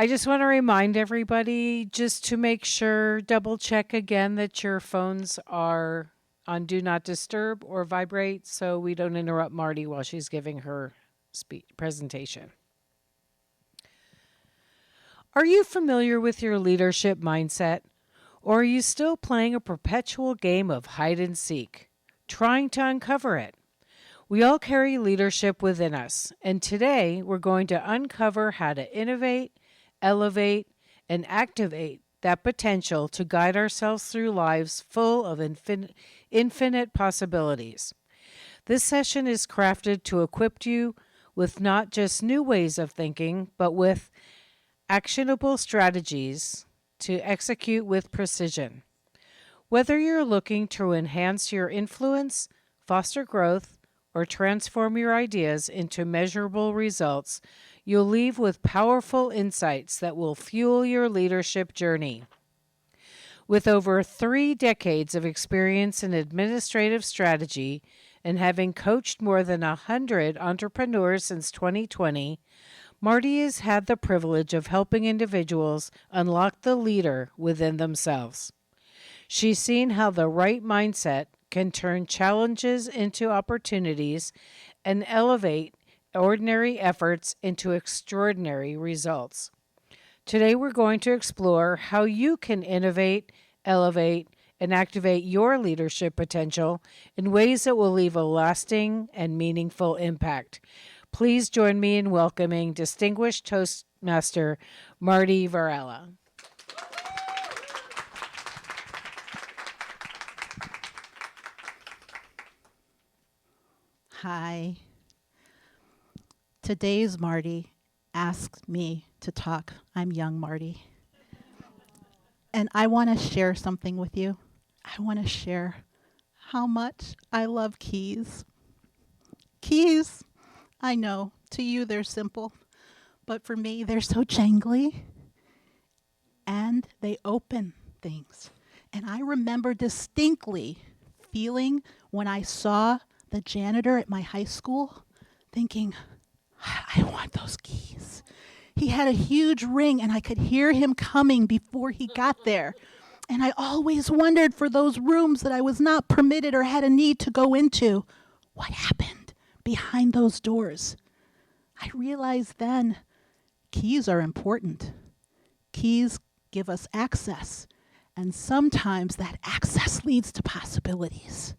I just want to remind everybody just to make sure, double check again that your phones are on do not disturb or vibrate so we don't interrupt Marty while she's giving her presentation. Are you familiar with your leadership mindset? Or are you still playing a perpetual game of hide and seek, trying to uncover it? We all carry leadership within us, and today we're going to uncover how to innovate, elevate, and activate that potential to guide ourselves through lives full of infinite possibilities. This session is crafted to equip you with not just new ways of thinking, but with actionable strategies to execute with precision. Whether you're looking to enhance your influence, foster growth, or transform your ideas into measurable results, you'll leave with powerful insights that will fuel your leadership journey. With over 3 decades of experience in administrative strategy and having coached more than 100 entrepreneurs since 2020, Marty has had the privilege of helping individuals unlock the leader within themselves. She's seen how the right mindset can turn challenges into opportunities and elevate ordinary efforts into extraordinary results. Today we're going to explore how you can innovate, elevate, and activate your leadership potential in ways that will leave a lasting and meaningful impact. Please join me in welcoming distinguished Toastmaster Marty Varela. Hi. Today's Marty asked me to talk. I'm young Marty. And I want to share something with you. I want to share how much I love keys. Keys, I know, to you they're simple, but for me they're so jangly and they open things. And I remember distinctly feeling when I saw the janitor at my high school thinking, I want those keys. He had a huge ring and I could hear him coming before he got there. And I always wondered for those rooms that I was not permitted or had a need to go into, what happened behind those doors? I realized then keys are important. Keys give us access, and sometimes that access leads to possibilities.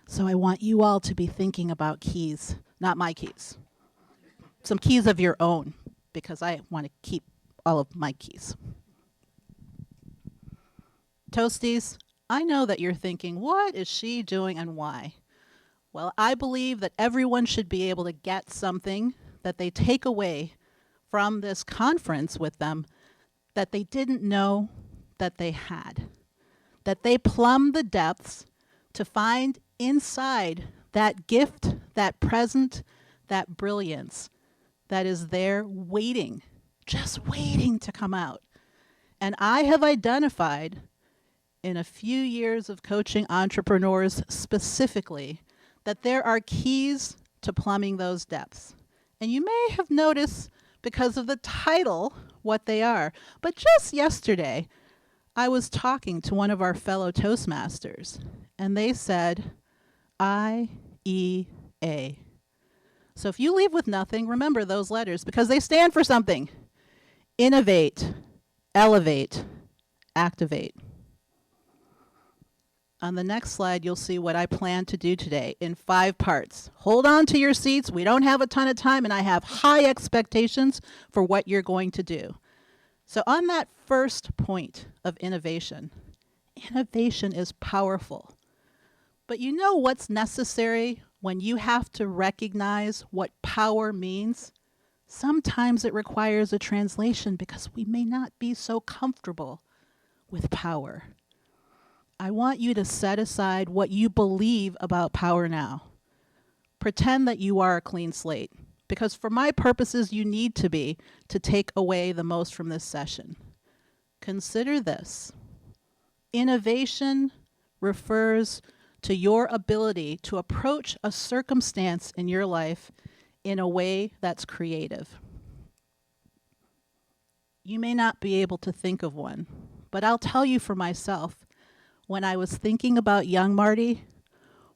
So I want you all to be thinking about keys, not my keys. Some keys of your own, because I want to keep all of my keys. Toasties, I know that you're thinking, what is she doing and why? Well, I believe that everyone should be able to get something that they take away from this conference with them that they didn't know that they had. That they plumb the depths to find inside that gift, that present, that brilliance that is there waiting, just waiting to come out. And I have identified in a few years of coaching entrepreneurs specifically that there are keys to plumbing those depths. And you may have noticed because of the title what they are. But just yesterday, I was talking to one of our fellow Toastmasters, and they said, IEA. So if you leave with nothing, remember those letters because they stand for something. Innovate, elevate, activate. On the next slide, you'll see what I plan to do today in 5 parts. Hold on to your seats. We don't have a ton of time, and I have high expectations for what you're going to do. So on that first point of innovation, innovation is powerful. But you know what's necessary when you have to recognize what power means? Sometimes it requires a translation because we may not be so comfortable with power. I want you to set aside what you believe about power now. Pretend that you are a clean slate, because for my purposes, you need to be to take away the most from this session. Consider this. Innovation refers to your ability to approach a circumstance in your life in a way that's creative. You may not be able to think of one, but I'll tell you for myself. When I was thinking about young Marty,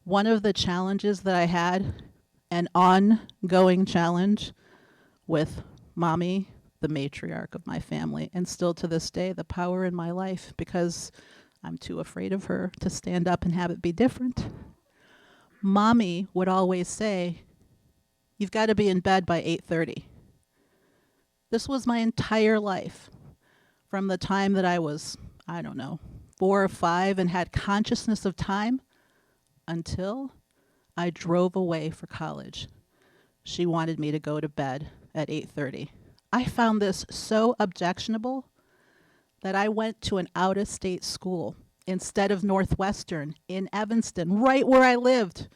one of the challenges that I had, an ongoing challenge with mommy, the matriarch of my family, and still to this day, the power in my life, because I'm too afraid of her to stand up and have it be different. Mommy would always say, "You've got to be in bed by 8:30. This was my entire life, from the time that I was, I don't know, 4 or 5 and had consciousness of time until I drove away for college. She wanted me to go to bed at 8:30. I found this so objectionable that I went to an out-of-state school instead of Northwestern in Evanston, right where I lived,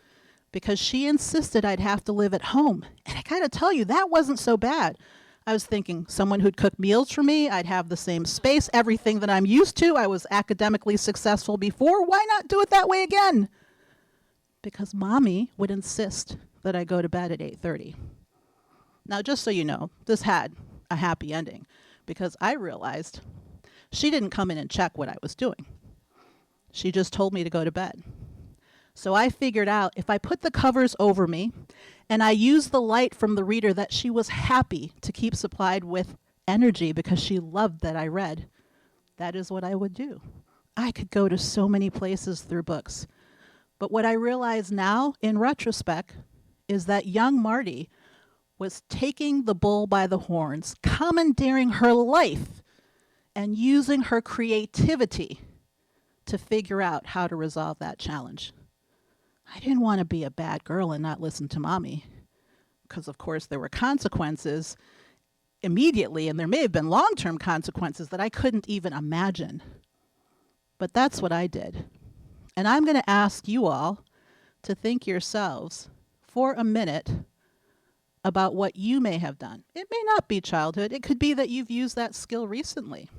because she insisted I'd have to live at home. And I gotta tell you, that wasn't so bad. I was thinking someone who'd cook meals for me, I'd have the same space, everything that I'm used to. I was academically successful before. Why not do it that way again? Because mommy would insist that I go to bed at 8:30. Now, just so you know, this had a happy ending, because I realized she didn't come in and check what I was doing. She just told me to go to bed. So I figured out if I put the covers over me and I used the light from the reader that she was happy to keep supplied with energy because she loved that I read, that is what I would do. I could go to so many places through books. But what I realize now, in retrospect, is that young Marty was taking the bull by the horns, commandeering her life, and using her creativity to figure out how to resolve that challenge. I didn't want to be a bad girl and not listen to mommy, because of course there were consequences immediately, and there may have been long-term consequences that I couldn't even imagine. But that's what I did. And I'm going to ask you all to think yourselves for a minute about what you may have done. It may not be childhood. It could be that you've used that skill recently.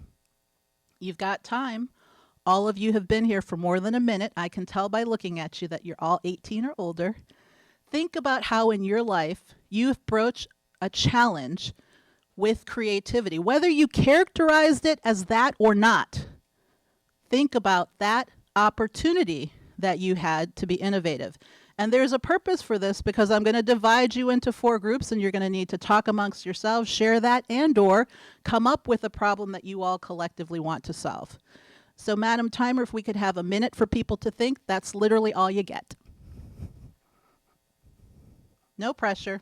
You've got time. All of you have been here for more than a minute. I can tell by looking at you that you're all 18 or older. Think about how in your life you've broached a challenge with creativity, whether you characterized it as that or not. Think about that opportunity that you had to be innovative. And there's a purpose for this, because I'm going to divide you into 4 groups, and you're going to need to talk amongst yourselves, share that, and or come up with a problem that you all collectively want to solve. So, Madam Timer, if we could have a minute for people to think, that's literally all you get. No pressure.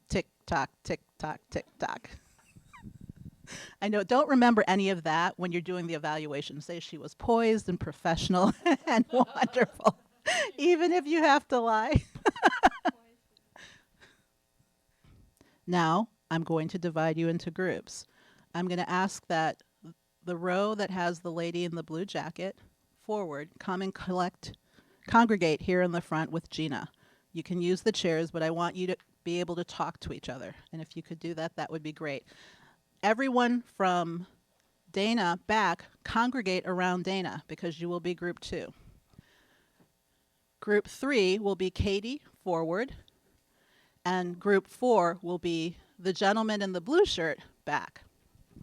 Tick tock, tick tock, tick tock. I know, don't remember any of that when you're doing the evaluation. Say she was poised and professional and wonderful, even if you have to lie. Now, I'm going to divide you into groups. I'm going to ask that the row that has the lady in the blue jacket forward, come and congregate here in the front with Gina. You can use the chairs, but I want you to be able to talk to each other. And if you could do that, that would be great. Everyone from Dana back, congregate around Dana, because you will be group 2. Group 3 will be Katie forward, and group 4 will be the gentleman in the blue shirt back.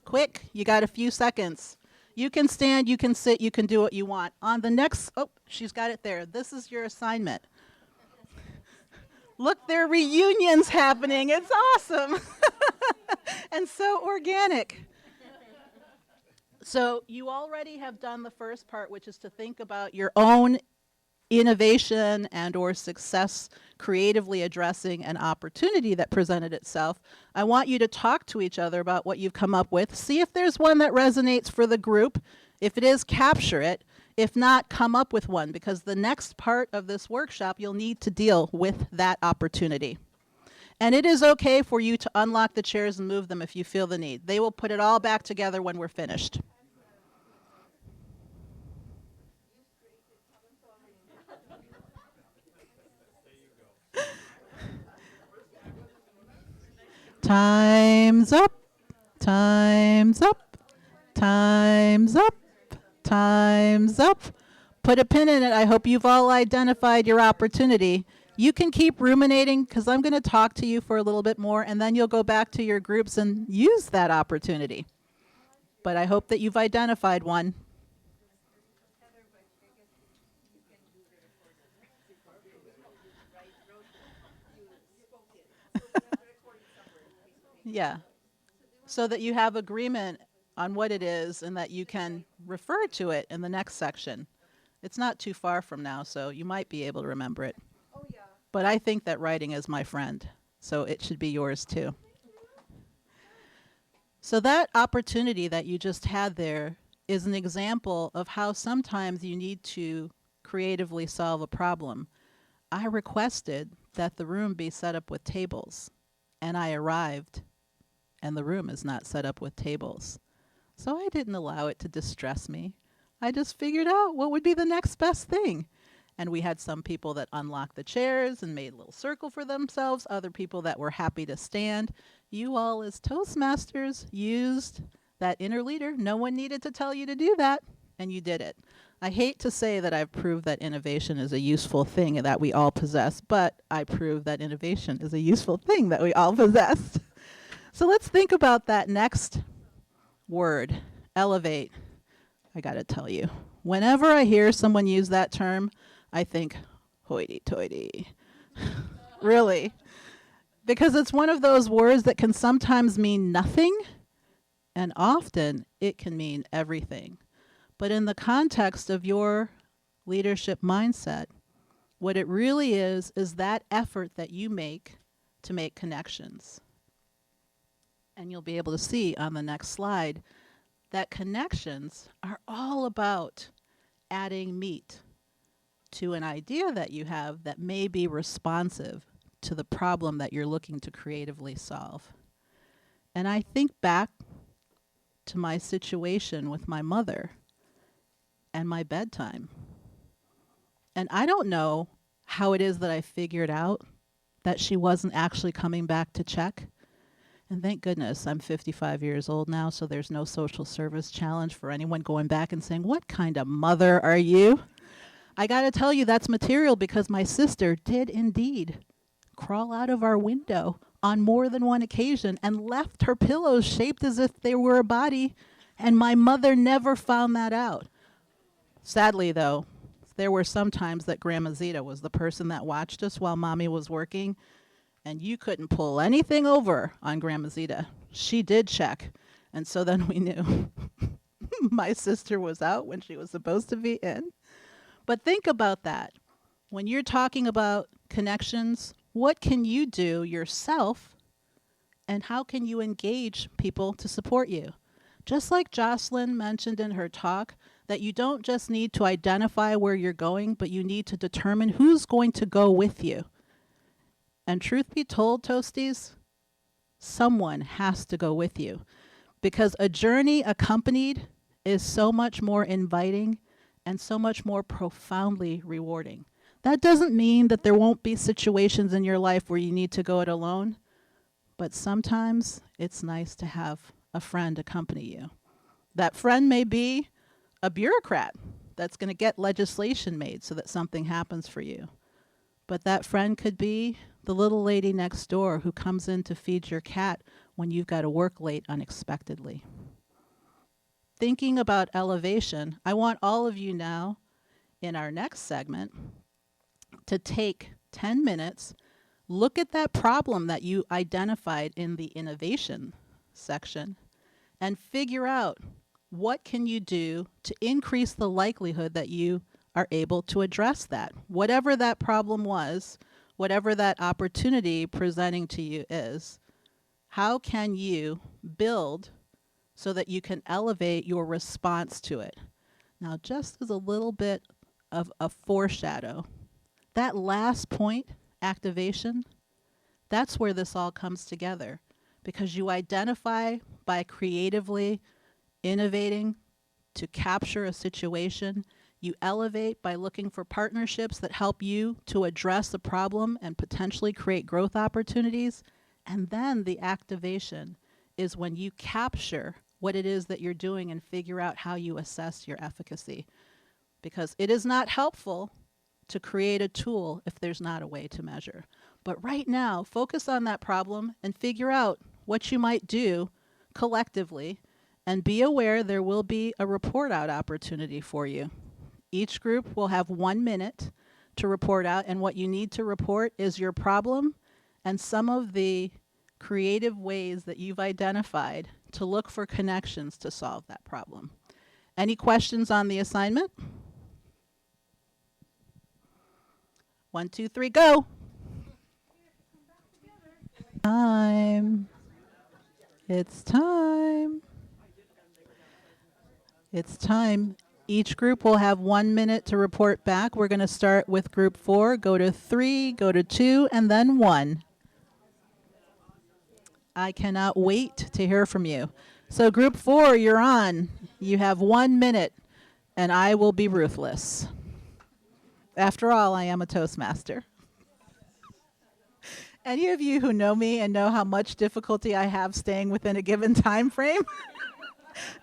Quick, you got a few seconds. You can stand, you can sit, you can do what you want. On the next, oh, she's got it there. This is your assignment. Look, there are reunions happening. It's awesome. And so organic. So you already have done the first part, which is to think about your own innovation and or success creatively addressing an opportunity that presented itself. I want you to talk to each other about what you've come up with. See if there's one that resonates for the group. If it is, capture it. If not, come up with one, because the next part of this workshop, you'll need to deal with that opportunity. And it is okay for you to unlock the chairs and move them if you feel the need. They will put it all back together when we're finished. Time's up. Time's up. Time's up. Time's up. Put a pin in it. I hope you've all identified your opportunity. You can keep ruminating, because I'm going to talk to you for a little bit more, and then you'll go back to your groups and use that opportunity. but I hope that you've identified one. Yeah, so that you have agreement on what it is and that you can refer to it in the next section. It's not too far from now, so you might be able to remember it. But I think that writing is my friend, so it should be yours too. So that opportunity that you just had there is an example of how sometimes you need to creatively solve a problem. I requested that the room be set up with tables, and I arrived, and the room is not set up with tables. So I didn't allow it to distress me. I just figured out what would be the next best thing. And we had some people that unlocked the chairs and made a little circle for themselves, other people that were happy to stand. You all, as Toastmasters, used that inner leader. No one needed to tell you to do that, and you did it. I hate to say that I've proved that innovation is a useful thing that we all possess, but I proved that innovation is a useful thing that we all possess. So let's think about that next word, elevate. I gotta tell you, whenever I hear someone use that term, I think, hoity-toity. Really. Because it's one of those words that can sometimes mean nothing, and often it can mean everything. But in the context of your leadership mindset, what it really is that effort that you make to make connections. And you'll be able to see on the next slide that connections are all about adding meat to an idea that you have that may be responsive to the problem that you're looking to creatively solve. And I think back to my situation with my mother and my bedtime. And I don't know how it is that I figured out that she wasn't actually coming back to check. And thank goodness I'm 55 years old now, so there's no social service challenge for anyone going back and saying, "What kind of mother are you?" I got to tell you, that's material because my sister did indeed crawl out of our window on more than one occasion and left her pillows shaped as if they were a body, and my mother never found that out. Sadly, though, there were some times that Grandma Zita was the person that watched us while Mommy was working, and you couldn't pull anything over on Grandma Zita. She did check, and so then we knew my sister was out when she was supposed to be in. But think about that. When you're talking about connections, what can you do yourself, and how can you engage people to support you? Just like Jocelyn mentioned in her talk, that you don't just need to identify where you're going, but you need to determine who's going to go with you. And truth be told, Toasties, someone has to go with you, because a journey accompanied is so much more inviting and so much more profoundly rewarding. That doesn't mean that there won't be situations in your life where you need to go it alone, but sometimes it's nice to have a friend accompany you. That friend may be a bureaucrat that's going to get legislation made so that something happens for you. But that friend could be the little lady next door who comes in to feed your cat when you've got to work late unexpectedly. Thinking about elevation, I want all of you now in our next segment to take 10 minutes, look at that problem that you identified in the innovation section, and figure out what can you do to increase the likelihood that you are able to address that. Whatever that problem was, whatever that opportunity presenting to you is, how can you build so that you can elevate your response to it? Now, just as a little bit of a foreshadow, that last point, activation, that's where this all comes together, because you identify by creatively innovating to capture a situation. You elevate by looking for partnerships that help you to address the problem and potentially create growth opportunities. And then the activation is when you capture what it is that you're doing and figure out how you assess your efficacy. Because it is not helpful to create a tool if there's not a way to measure. But right now, focus on that problem and figure out what you might do collectively, And be aware there will be a report out opportunity for you. Each group will have 1 minute to report out, and what you need to report is your problem and some of the creative ways that you've identified to look for connections to solve that problem. Any questions on the assignment? 1, 2, 3, go. Time. It's time. It's time. Each group will have 1 minute to report back. We're going to start with group 4, go to 3, go to 2, and then 1. I cannot wait to hear from you. So group 4, you're on. You have 1 minute, and I will be ruthless. After all, I am a Toastmaster. Any of you who know me and know how much difficulty I have staying within a given time frame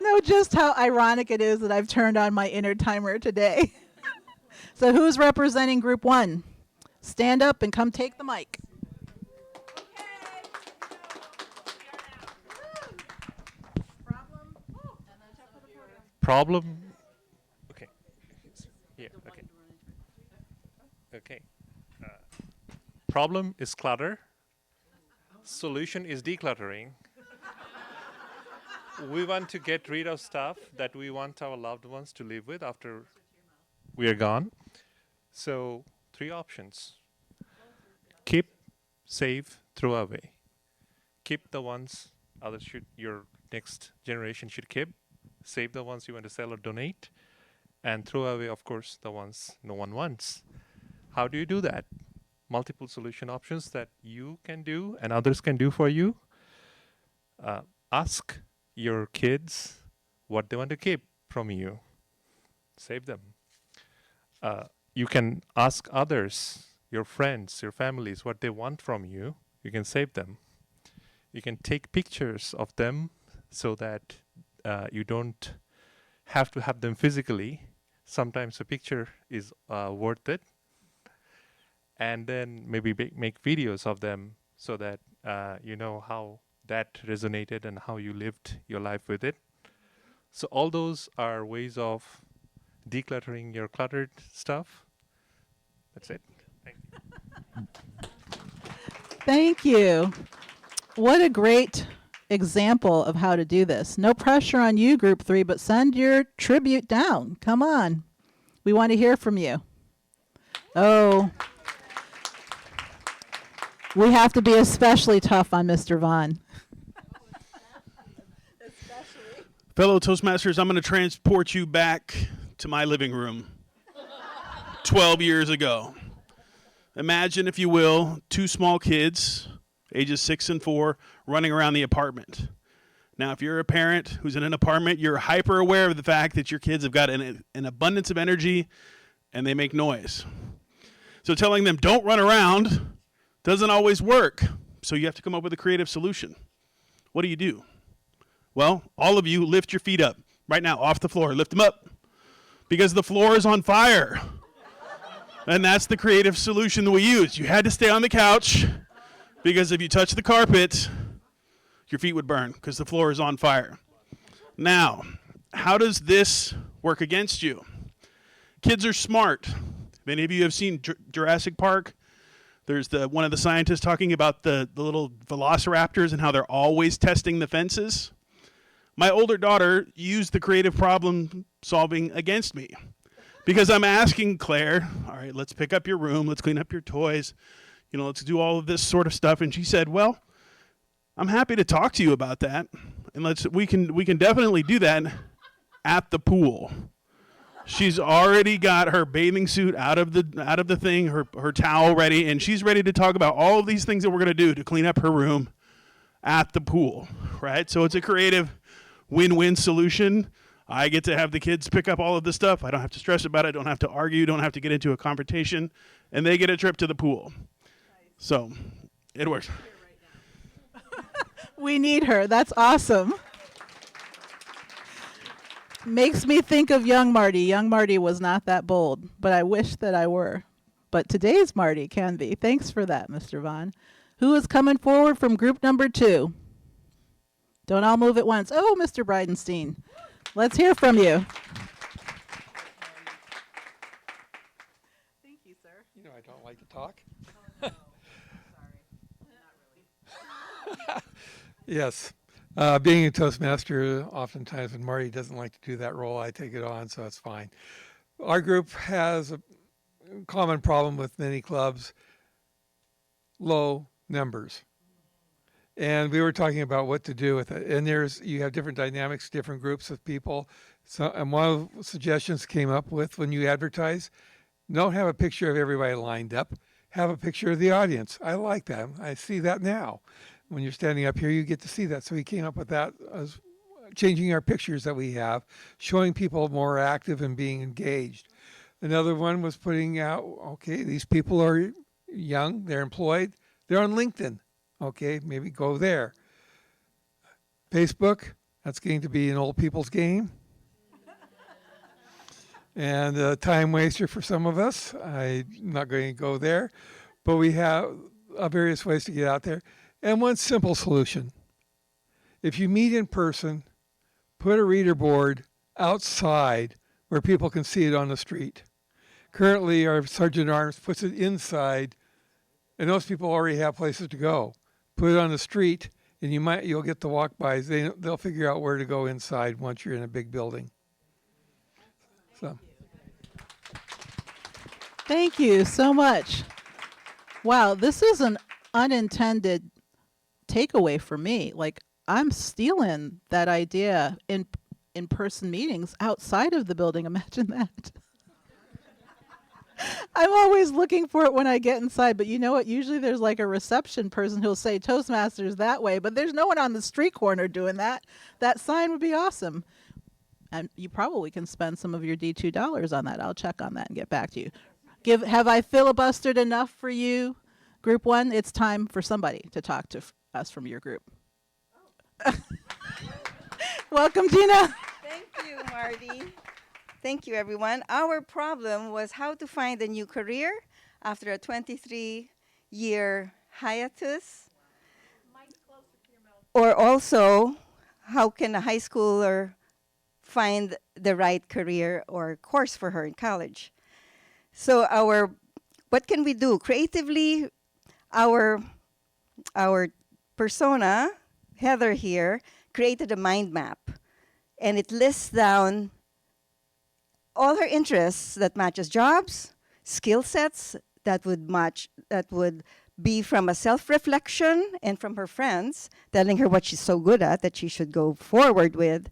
know just how ironic it is that I've turned on my inner timer today. So who's representing group 1? Stand up and come take the mic. Problem. Okay. Yeah. Okay. Okay. Problem is clutter. Solution is decluttering. We want to get rid of stuff that we want our loved ones to live with after we are gone. So 3 options. Keep, save, throw away. Keep the ones your next generation should keep. Save the ones you want to sell or donate. And throw away, of course, the ones no one wants. How do you do that? Multiple solution options that you can do and others can do for you. Ask your kids what they want to keep from you. Save them. You can ask others, your friends, your families, what they want from you. You can save them. You can take pictures of them so that you don't have to have them physically. Sometimes a picture is worth it. And then maybe make videos of them so that you know how that resonated and how you lived your life with it. So all those are ways of decluttering your cluttered stuff. That's it. Thank you. Thank you. What a great example of how to do this. No pressure on you, group 3, but send your tribute down. Come on. We want to hear from you. Oh. We have to be especially tough on Mr. Vaughn. Fellow Toastmasters, I'm going to transport you back to my living room 12 years ago. Imagine, if you will, 2 small kids, ages 6 and 4, running around the apartment. Now, if you're a parent who's in an apartment, you're hyper aware of the fact that your kids have got an abundance of energy and they make noise. So telling them don't run around doesn't always work. So you have to come up with a creative solution. What do? Well, all of you lift your feet up right now off the floor. Lift them up because the floor is on fire. And that's the creative solution that we used. You had to stay on the couch because if you touch the carpet, your feet would burn because the floor is on fire. Now, how does this work against you? Kids are smart. Many of you have seen Jurassic Park. There's one of the scientists talking about the little velociraptors and how they're always testing the fences. My older daughter used the creative problem solving against me because I'm asking Claire, all right, let's pick up your room, let's clean up your toys, let's do all of this sort of stuff. And she said, well, I'm happy to talk to you about that. And we can definitely do that at the pool. She's already got her bathing suit out of the thing, her towel ready, and she's ready to talk about all of these things that we're going to do to clean up her room at the pool, right? So it's a creative win-win solution. I get to have the kids pick up all of this stuff. I don't have to stress about it. I don't have to argue. Don't have to get into a confrontation. And they get a trip to the pool. So it works. We need her. That's awesome. Makes me think of young Marty. Young Marty was not that bold, but I wish that I were. But today's Marty can be. Thanks for that, Mr. Vaughn. Who is coming forward from group number 2? Don't all move at once. Oh, Mr. Bridenstine, let's hear from you. Thank you, sir. You know I don't like to talk. Oh, no. Sorry. Not really. Yes. Being a Toastmaster, oftentimes when Marty doesn't like to do that role, I take it on, so it's fine. Our group has a common problem with many clubs, low numbers. And we were talking about what to do with it. And you have different dynamics, different groups of people. So, and one of the suggestions came up with when you advertise, don't have a picture of everybody lined up. Have a picture of the audience. I like that. I see that now. When you're standing up here, you get to see that. So we came up with that as changing our pictures that we have, showing people more active and being engaged. Another one was putting out, okay, these people are young, they're employed, they're on LinkedIn. Okay, maybe go there. Facebook, that's going to be an old people's game. And a time waster for some of us. I'm not going to go there. But we have various ways to get out there. And one simple solution. If you meet in person, put a reader board outside where people can see it on the street. Currently, our Sergeant at Arms puts it inside, and those people already have places to go. Put it on the street, and you'll get the walk-bys. They'll figure out where to go inside once you're in a big building. So. Thank you so much. Wow, this is an unintended takeaway for me. Like, I'm stealing that idea in in-person meetings outside of the building. Imagine that. I'm always looking for it when I get inside, but you know what? Usually there's like a reception person who'll say Toastmasters that way, but there's no one on the street corner doing that. That sign would be awesome. And you probably can spend some of your D2 on that. I'll check on that and get back to you. Have I filibustered enough for you, Group 1? It's time for somebody to talk to us from your group. Welcome, Gina. Thank you, Marty. Thank you, everyone. Our problem was how to find a new career after a 23-year hiatus. Or also, how can a high schooler find the right career or course for her in college? So what can we do? Creatively, our persona, Heather here, created a mind map. And it lists down all her interests that matches jobs, skill sets that would be from a self-reflection and from her friends, telling her what she's so good at that she should go forward with,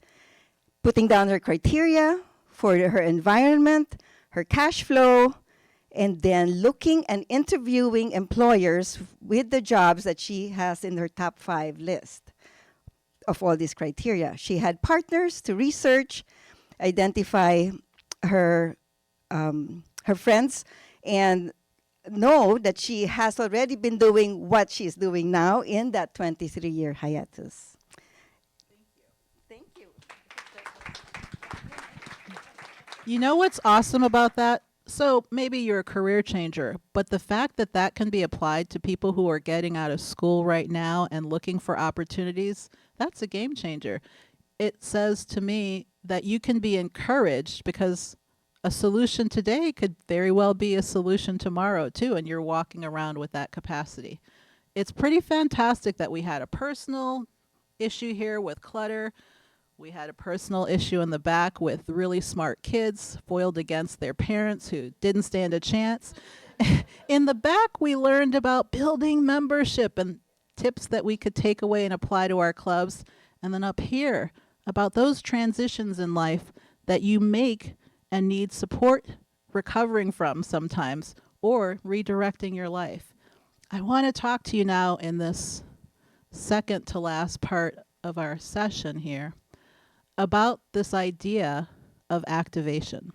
putting down her criteria for her environment, her cash flow, and then looking and interviewing employers with the jobs that she has in her top 5 list of all these criteria. She had partners to research, identify her friends, and know that she has already been doing what she's doing now in that 23-year hiatus. Thank you. You know what's awesome about that? So maybe you're a career changer, but the fact that that can be applied to people who are getting out of school right now and looking for opportunities, that's a game changer. It says to me that you can be encouraged because a solution today could very well be a solution tomorrow too, and you're walking around with that capacity. It's pretty fantastic that we had a personal issue here with clutter. We had a personal issue in the back with really smart kids foiled against their parents who didn't stand a chance. In the back, we learned about building membership and tips that we could take away and apply to our clubs. And then up here, about those transitions in life that you make and need support recovering from sometimes or redirecting your life. I want to talk to you now in this second to last part of our session here about this idea of activation.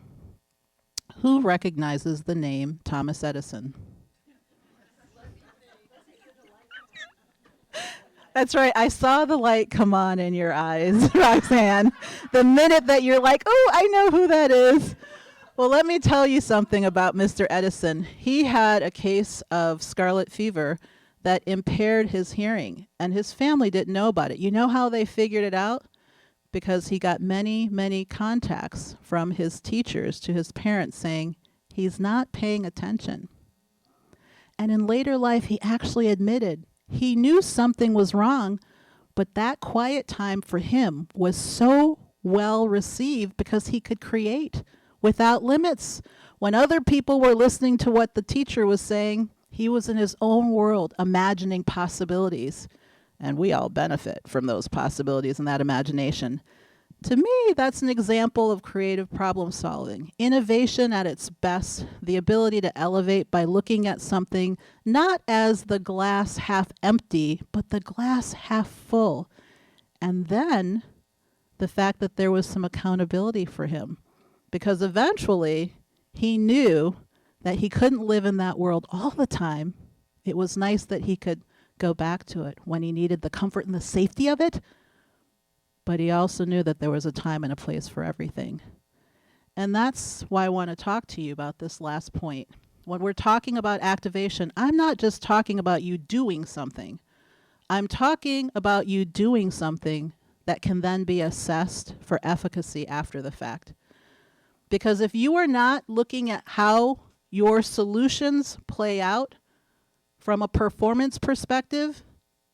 Who recognizes the name Thomas Edison? That's right. I saw the light come on in your eyes, Roxanne. The minute that you're like, oh, I know who that is. Well, let me tell you something about Mr. Edison. He had a case of scarlet fever that impaired his hearing, and his family didn't know about it. You know how they figured it out? Because he got many, many contacts from his teachers to his parents saying, he's not paying attention. And in later life, he actually admitted he knew something was wrong, but that quiet time for him was so well received because he could create without limits. When other people were listening to what the teacher was saying, he was in his own world imagining possibilities. And we all benefit from those possibilities and that imagination. To me, that's an example of creative problem solving. Innovation at its best, the ability to elevate by looking at something not as the glass half empty, but the glass half full. And then the fact that there was some accountability for him. Because eventually he knew that he couldn't live in that world all the time. It was nice that he could go back to it when he needed the comfort and the safety of it. But he also knew that there was a time and a place for everything. And that's why I want to talk to you about this last point. When we're talking about activation, I'm not just talking about you doing something. I'm talking about you doing something that can then be assessed for efficacy after the fact. Because if you are not looking at how your solutions play out from a performance perspective,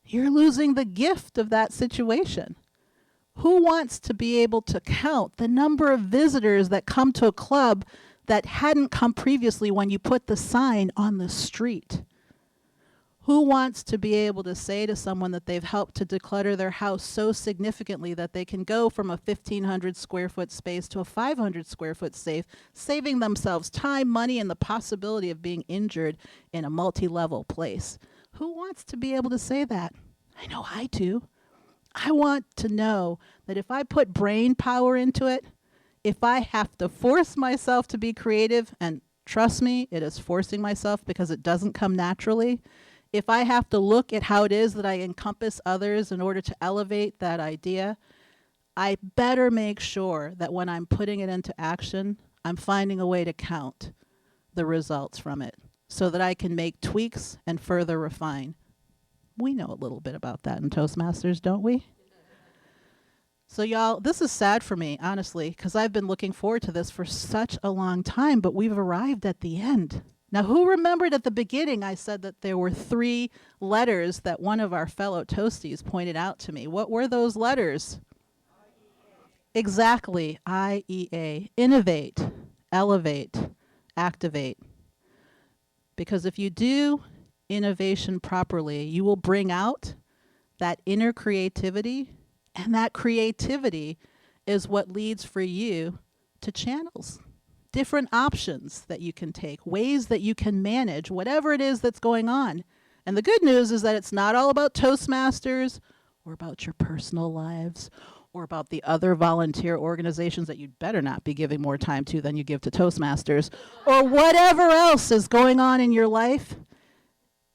you're losing the gift of that situation. Who wants to be able to count the number of visitors that come to a club that hadn't come previously when you put the sign on the street? Who wants to be able to say to someone that they've helped to declutter their house so significantly that they can go from a 1,500 square foot space to a 500 square foot safe, saving themselves time, money, and the possibility of being injured in a multi-level place? Who wants to be able to say that? I know I do. I want to know that if I put brain power into it, if I have to force myself to be creative, and trust me, it is forcing myself because it doesn't come naturally. If I have to look at how it is that I encompass others in order to elevate that idea, I better make sure that when I'm putting it into action, I'm finding a way to count the results from it so that I can make tweaks and further refine. We know a little bit about that in Toastmasters, don't we? So y'all, this is sad for me, honestly, because I've been looking forward to this for such a long time, but we've arrived at the end. Now, who remembered at the beginning I said that there were 3 letters that one of our fellow Toasties pointed out to me? What were those letters? Exactly, IEA. Innovate, elevate, activate. Because if you do innovation properly, you will bring out that inner creativity, and that creativity is what leads for you to channels. Different options that you can take, ways that you can manage whatever it is that's going on. And the good news is that it's not all about Toastmasters or about your personal lives or about the other volunteer organizations that you'd better not be giving more time to than you give to Toastmasters, or whatever else is going on in your life.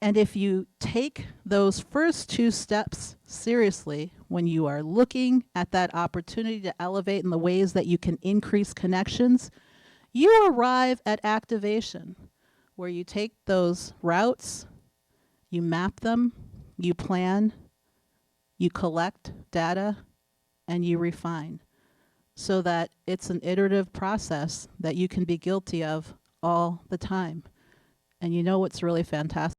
And if you take those first 2 steps seriously, when you are looking at that opportunity to elevate in the ways that you can increase connections, you arrive at activation, where you take those routes, you map them, you plan, you collect data, and you refine, so that it's an iterative process that you can be guilty of all the time. And you know what's really fantastic?